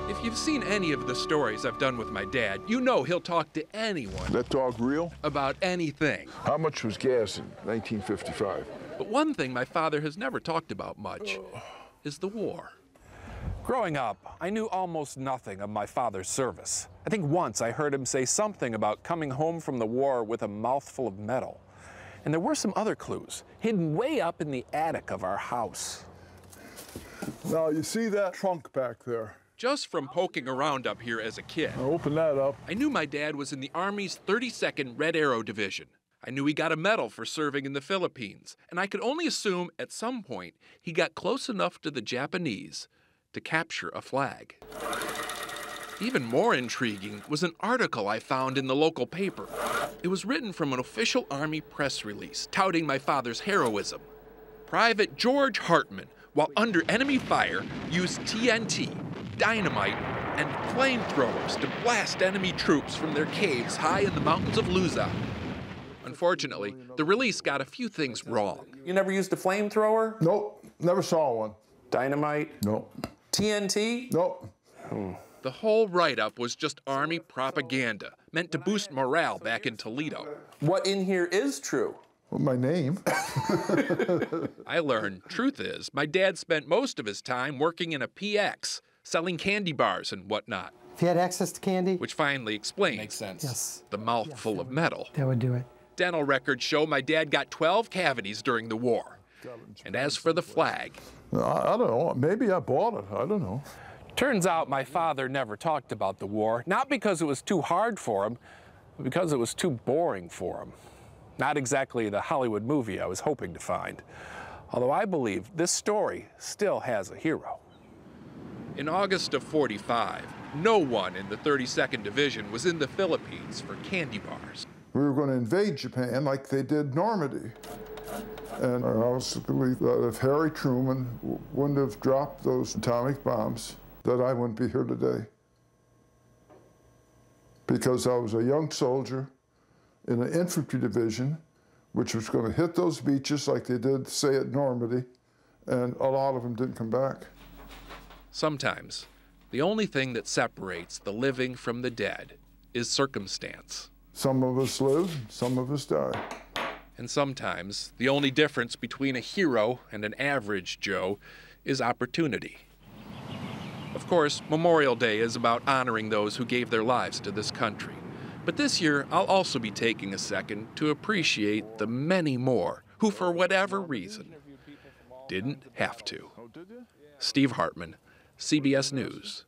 If you've seen any of the stories I've done with my dad, you know he'll talk to anyone. That dog real? About anything. How much was gas in 1955? But one thing my father has never talked about much is the war. Growing up, I knew almost nothing of my father's service. I think once I heard him say something about coming home from the war with a mouthful of metal. And there were some other clues, hidden way up in the attic of our house. Now, you see that trunk back there? Just from poking around up here as a kid, Now open that up. I knew my dad was in the Army's 32nd Red Arrow Division. I knew he got a medal for serving in the Philippines, and I could only assume at some point he got close enough to the Japanese to capture a flag. Even more intriguing was an article I found in the local paper. It was written from an official Army press release touting my father's heroism. Private George Hartman, while under enemy fire, used TNT, dynamite, and flamethrowers to blast enemy troops from their caves high in the mountains of Luzon. Unfortunately, the release got a few things wrong. You never used a flamethrower? Nope, never saw one. Dynamite? Nope. TNT? Nope. The whole write-up was just Army propaganda, meant to boost morale back in Toledo. What in here is true? Well, my name. I learned, truth is, my dad spent most of his time working in a PX, selling candy bars and whatnot. If you had access to candy? Which finally explains Makes sense. Yes. the mouthful of metal. That would do it. Dental records show my dad got 12 cavities during the war. And as for the flag, I don't know. Maybe I bought it. I don't know. Turns out my father never talked about the war, not because it was too hard for him, but because it was too boring for him. Not exactly the Hollywood movie I was hoping to find. Although I believe this story still has a hero. in August of '45, no one in the 32nd Division was in the Philippines for candy bars. We were going to invade Japan like they did Normandy. And I also believe that if Harry Truman wouldn't have dropped those atomic bombs, that I wouldn't be here today. Because I was a young soldier in an infantry division, which was going to hit those beaches like they did, say, at Normandy, and a lot of them didn't come back. Sometimes, the only thing that separates the living from the dead is circumstance. Some of us live, some of us die. And sometimes, the only difference between a hero and an average Joe is opportunity. Of course, Memorial Day is about honoring those who gave their lives to this country. But this year, I'll also be taking a second to appreciate the many more who, for whatever reason, didn't have to. Steve Hartman, CBS News.